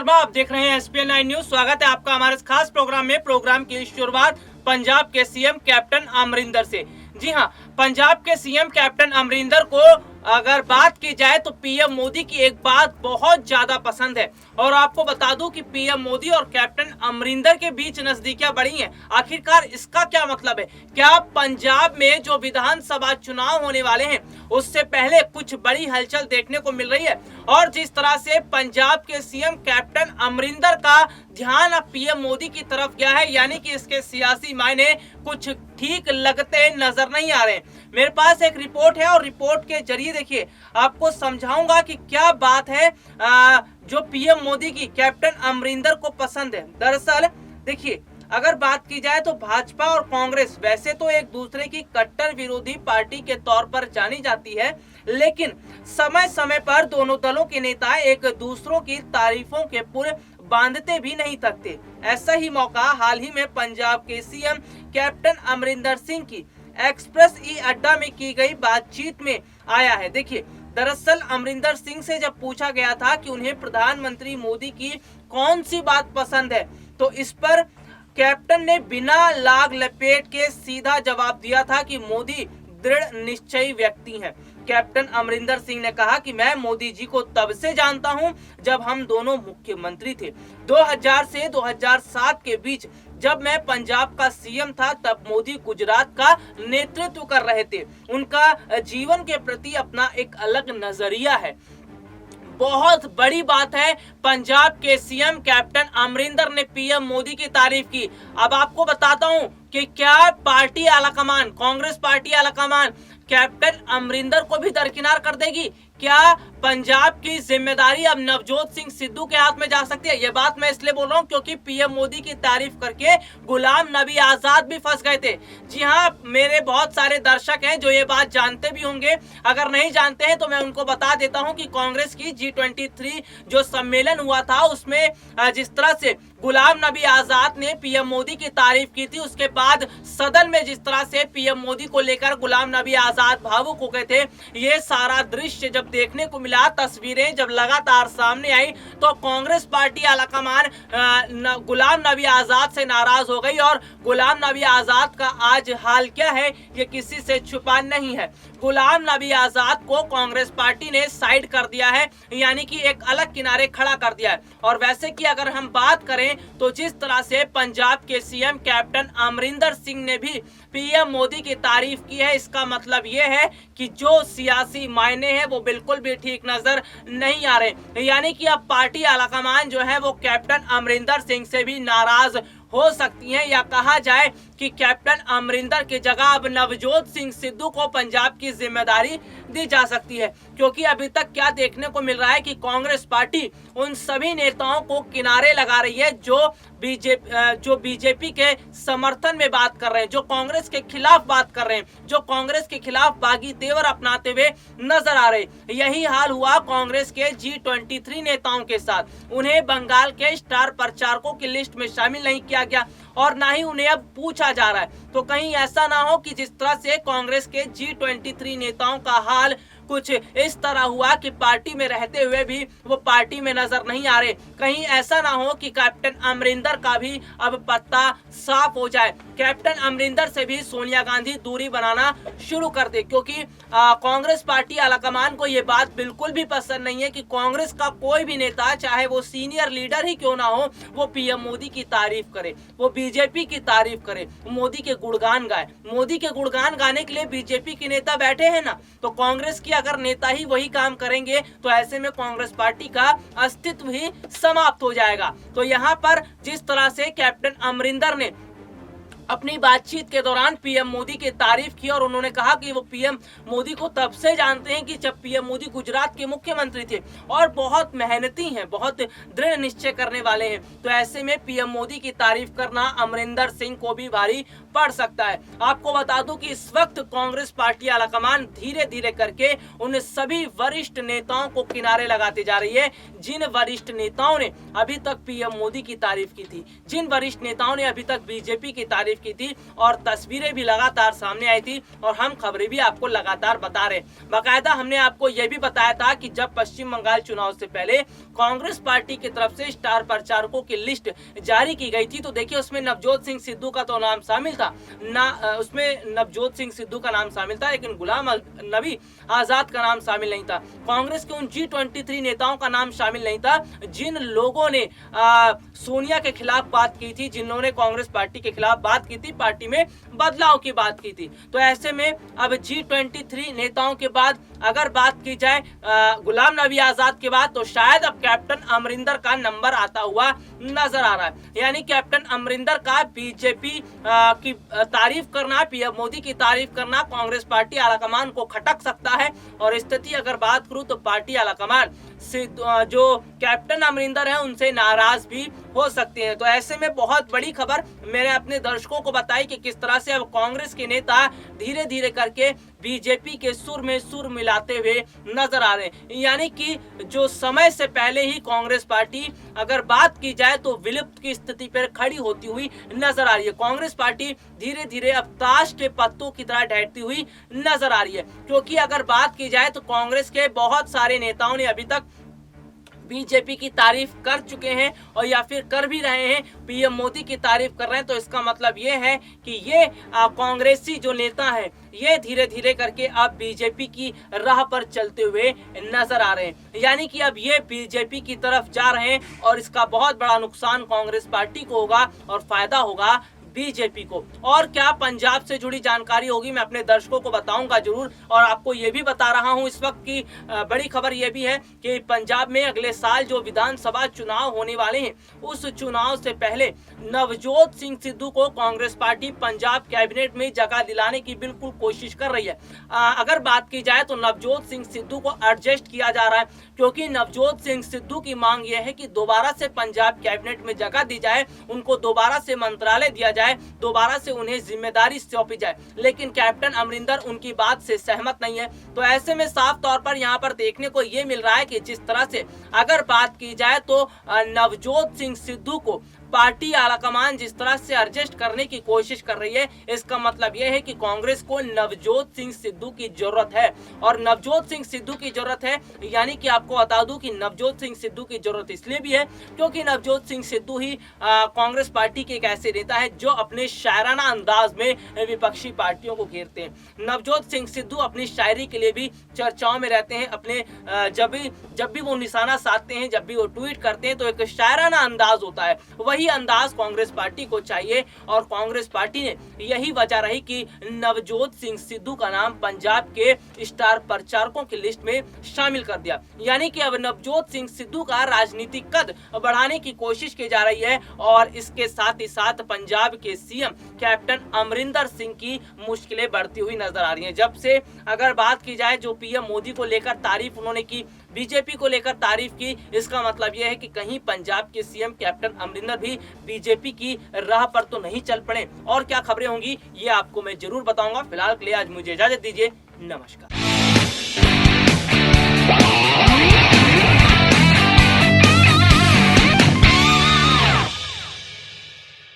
शर्मा, आप देख रहे हैं SPN 9 न्यूज। स्वागत है आपका हमारे इस खास प्रोग्राम में। प्रोग्राम की शुरुआत पंजाब के सीएम कैप्टन अमरिंदर से। जी हां, पंजाब के सीएम कैप्टन अमरिंदर को अगर बात की जाए तो पीएम मोदी की एक बात बहुत ज्यादा पसंद है। और आपको बता दूं कि पीएम मोदी और कैप्टन अमरिंदर के बीच नजदीकियां बढ़ी हैं। आखिरकार इसका क्या मतलब है? क्या पंजाब में जो विधानसभा चुनाव होने वाले हैं उससे पहले कुछ बड़ी हलचल देखने को मिल रही है? और जिस तरह से पंजाब के सीएम कैप्टन अमरिंदर का ध्यान अब पीएम मोदी की तरफ गया है, यानी कि इसके सियासी मायने कुछ ठीक लगते नजर नहीं आ रहे। मेरे पास एक रिपोर्ट है और रिपोर्ट के जरिए देखिए आपको समझाऊंगा कि क्या बात है जो पीएम मोदी की कैप्टन अमरिंदर को पसंद है। दरअसल देखिए, अगर बात की जाए तो भाजपा और कांग्रेस वैसे तो एक दूसरे की कट्टर विरोधी पार्टी के तौर पर जानी जाती है, लेकिन समय समय पर दोनों दलों के नेता एक दूसरों की तारीफों के पुल बांधते भी नहीं थकते। ऐसा ही मौका हाल ही में पंजाब के सीएम कैप्टन अमरिंदर सिंह की एक्सप्रेस ई अड्डा में की गई बातचीत में आया है। देखिए, दरअसल अमरिंदर सिंह से जब पूछा गया था कि उन्हें प्रधानमंत्री मोदी की कौन सी बात पसंद है, तो इस पर कैप्टन ने बिना लाग लपेट के सीधा जवाब दिया था कि मोदी दृढ़ निश्चयी व्यक्ति हैं। कैप्टन अमरिंदर सिंह ने कहा कि मैं मोदी जी को तब से जानता हूं जब हम दोनों मुख्यमंत्री थे। 2000 से 2007 के बीच जब मैं पंजाब का सीएम था, तब मोदी गुजरात का नेतृत्व कर रहे थे। उनका जीवन के प्रति अपना एक अलग नजरिया है। बहुत बड़ी बात है, पंजाब के सीएम कैप्टन अमरिंदर ने पीएम मोदी की तारीफ की। अब आपको बताता हूं कि क्या पार्टी आलाकमान, कांग्रेस पार्टी आलाकमान कैप्टन अमरिंदर को भी दरकिनार कर देगी? क्या पंजाब की जिम्मेदारी अब नवजोत सिंह सिद्धू के हाथ में जा सकती है? ये बात मैं इसलिए बोल रहा हूँ क्योंकि पीएम मोदी की तारीफ करके गुलाम नबी आजाद भी फंस गए थे। जी हाँ, मेरे बहुत सारे दर्शक हैं जो ये बात जानते भी होंगे। अगर नहीं जानते हैं तो मैं उनको बता देता हूँ कि कांग्रेस की G23 जो सम्मेलन हुआ था, उसमें जिस तरह से गुलाम नबी आजाद ने पीएम मोदी की तारीफ की थी, उसके बाद सदन में जिस तरह से पीएम मोदी को लेकर गुलाम नबी आजाद भावुक हो गए थे, ये सारा दृश्य जब देखने को मिला, तस्वीरें जब लगातार सामने आई, तो कांग्रेस पार्टी आलाकमान गुलाम नबी आजाद से नाराज हो गई। और गुलाम नबी आजाद का आज हाल क्या है ये किसी से छुपा नहीं है। गुलाम नबी आजाद को कांग्रेस पार्टी ने साइड कर दिया है, यानी कि एक अलग किनारे खड़ा कर दिया है। और वैसे की अगर हम बात करें तो जिस तरह से पंजाब के सीएम कैप्टन अमरिंदर सिंह ने भी पीएम मोदी की तारीफ की है, इसका मतलब यह है कि जो सियासी मायने हैं वो बिल्कुल भी ठीक नजर नहीं आ रहे। यानी कि अब पार्टी आलाकमान जो है वो कैप्टन अमरिंदर सिंह से भी नाराज हो सकती हैं, या कहा जाए कि कैप्टन अमरिंदर की जगह अब नवजोत सिंह सिद्धू को पंजाब की जिम्मेदारी दी जा सकती है। क्योंकि अभी तक क्या देखने को मिल रहा है कि कांग्रेस पार्टी उन सभी नेताओं को किनारे लगा रही है जो बीजेपी के समर्थन में बात कर रहे हैं, जो कांग्रेस के खिलाफ बात कर रहे हैं, जो कांग्रेस के खिलाफ बागी तेवर अपनाते हुए नजर आ रहे। यही हाल हुआ कांग्रेस के G23 नेताओं के साथ। उन्हें बंगाल के स्टार प्रचारकों की लिस्ट में शामिल नहीं किया गया और ना ही उन्हें अब पूछा जा रहा है। तो कहीं ऐसा ना हो कि जिस तरह से कांग्रेस के G23 नेताओं का हाल कुछ इस तरह हुआ कि पार्टी में रहते हुए भी वो पार्टी में नजर नहीं आ रहे। कहीं ऐसा ना हो कि कैप्टन अमरिंदर का भी अब पत्ता साफ हो जाए, कैप्टन अमरिंदर से भी सोनिया गांधी दूरी बनाना शुरू कर दे। क्योंकि कांग्रेस पार्टी आलाकमान को ये बात बिल्कुल भी पसंद नहीं है कि कांग्रेस का कोई भी नेता, चाहे वो सीनियर लीडर ही क्यों ना हो, वो पीएम मोदी की तारीफ करे, वो बीजेपी की तारीफ करे, मोदी के गुणगान गाए। मोदी के गुणगान गाने के लिए बीजेपी के नेता बैठे हैं ना, तो कांग्रेस की अगर नेता ही वही काम करेंगे तो ऐसे में कांग्रेस पार्टी का अस्तित्व ही समाप्त हो जाएगा। तो यहाँ पर जिस तरह से कैप्टन अमरिंदर ने अपनी बातचीत के दौरान पीएम मोदी की तारीफ की और उन्होंने कहा कि वो पीएम मोदी को तब से जानते हैं कि जब पीएम मोदी गुजरात के मुख्यमंत्री थे और बहुत मेहनती हैं, बहुत दृढ़ निश्चय करने वाले हैं। तो ऐसे में पीएम मोदी की तारीफ करना अमरिंदर सिंह को भी भारी पड़ सकता है। आपको बता दूं कि इस वक्त कांग्रेस पार्टी आलाकमान धीरे धीरे करके उन सभी वरिष्ठ नेताओं को किनारे लगाते जा रही है जिन वरिष्ठ नेताओं ने अभी तक पीएम मोदी की तारीफ की थी, जिन वरिष्ठ नेताओं ने अभी तक बीजेपी की तारीफ की थी और तस्वीरें भी लगातार सामने आई थी और हम खबरें भी आपको लगातार बता रहे। बाकायदा हमने आपको यह भी बताया था कि जब पश्चिम बंगाल चुनाव से पहले कांग्रेस पार्टी की तरफ से स्टार प्रचारकों की लिस्ट जारी की गई थी तो देखिए उसमें नवजोत सिंह सिद्धू का तो नाम शामिल था उसमें नवजोत सिंह सिद्धू का नाम शामिल था, लेकिन गुलाम नबी आजाद का नाम शामिल नहीं था। कांग्रेस के उन G23 नेताओं का नाम शामिल नहीं था जिन लोगों ने सोनिया के खिलाफ बात की थी, जिन्होंने कांग्रेस पार्टी के खिलाफ बात की थी, पार्टी में बदलाव की बात की थी। तो ऐसे में अब G23 नेताओं के बाद अगर बात की जाए गुलाम नबी आजाद के बाद तो शायद अब कैप्टन अमरिंदर का नंबर आता हुआ नजर आ रहा है। यानी कैप्टन अमरिंदर का बीजेपी की तारीफ करना, पीएम मोदी की तारीफ करना कांग्रेस पार्टी आलाकमान को खटक सकता है और स्थिति अगर बात करूं तो पार्टी आलाकमान से जो कैप्टन अमरिंदर है उनसे नाराज भी हो सकती है। तो ऐसे में बहुत बड़ी खबर मैंने अपने दर्शकों को बताई कि किस तरह से अब कांग्रेस के नेता धीरे धीरे करके बीजेपी के सुर में सुर मिलाते हुए नजर आ रहे हैं। यानी कि जो समय से पहले ही कांग्रेस पार्टी अगर बात की जाए तो विलुप्त की स्थिति पर खड़ी होती हुई नजर आ रही है। कांग्रेस पार्टी धीरे धीरे अब ताश के पत्तों की तरह ढहती हुई नजर आ रही है, क्योंकि अगर बात की जाए तो कांग्रेस के बहुत सारे नेताओं ने अभी तक बीजेपी की तारीफ कर चुके हैं और या फिर कर भी रहे हैं, पीएम मोदी की तारीफ कर रहे हैं। तो इसका मतलब ये है कि ये कांग्रेसी जो नेता हैं ये धीरे धीरे करके अब बीजेपी की राह पर चलते हुए नजर आ रहे हैं। यानी कि अब ये बीजेपी की तरफ जा रहे हैं और इसका बहुत बड़ा नुकसान कांग्रेस पार्टी को होगा और फायदा होगा बीजेपी को। और क्या पंजाब से जुड़ी जानकारी होगी मैं अपने दर्शकों को बताऊंगा जरूर। और आपको ये भी बता रहा हूं इस वक्त की बड़ी खबर ये भी है कि पंजाब में अगले साल जो विधानसभा चुनाव होने वाले हैं उस चुनाव से पहले नवजोत सिंह सिद्धू को कांग्रेस पार्टी पंजाब कैबिनेट में जगह दिलाने की बिल्कुल कोशिश कर रही है। अगर बात की जाए तो नवजोत सिंह सिद्धू को एडजस्ट किया जा रहा है, क्योंकि नवजोत सिंह सिद्धू की मांग यह है कि दोबारा से पंजाब कैबिनेट में जगह दी जाए, उनको दोबारा से मंत्रालय दिया जाए, दोबारा से उन्हें जिम्मेदारी सौंपी जाए। लेकिन कैप्टन अमरिंदर उनकी बात से सहमत नहीं है। तो ऐसे में साफ तौर पर यहाँ पर देखने को ये मिल रहा है कि जिस तरह से अगर बात की जाए तो नवजोत सिंह सिद्धू को पार्टी आलाकमान जिस तरह से एडजस्ट करने की कोशिश कर रही है, इसका मतलब यह है कि कांग्रेस को नवजोत सिंह सिद्धू की जरूरत है। और नवजोत सिंह सिद्धू की जरूरत है, यानी कि आपको बता दूं कि नवजोत सिंह सिद्धू की जरूरत इसलिए भी है क्योंकि नवजोत सिंह सिद्धू ही कांग्रेस पार्टी के एक ऐसे नेता है जो अपने शायराना अंदाज में विपक्षी पार्टियों को घेरते हैं। नवजोत सिंह सिद्धू अपनी शायरी के लिए भी चर्चाओं में रहते हैं। अपने जब भी वो निशाना साधते हैं, जब भी वो ट्वीट करते हैं तो एक शायराना अंदाज होता है, वही अंदाज कांग्रेस पार्टी को चाहिए। और कांग्रेस पार्टी ने यही वजह रही कि नवजोत सिंह सिद्धू का नाम पंजाब के स्टार प्रचारकों की लिस्ट में शामिल कर दिया। यानी कि अब नवजोत सिंह सिद्धू का राजनीतिक कद बढ़ाने की कोशिश की जा रही है और इसके साथ ही साथ पंजाब के सीएम कैप्टन अमरिंदर सिंह की मुश्किलें बढ़ती हुई नजर आ रही हैं। जब से अगर बात की जाए जो पीएम मोदी को लेकर तारीफ उन्होंने की, बीजेपी को लेकर तारीफ की, इसका मतलब यह है कि कहीं पंजाब के सीएम कैप्टन अमरिंदर भी बीजेपी की राह पर तो नहीं चल पड़े। और क्या खबरें होंगी ये आपको मैं जरूर बताऊंगा। फिलहाल के लिए आज मुझे इजाजत दीजिए, नमस्कार।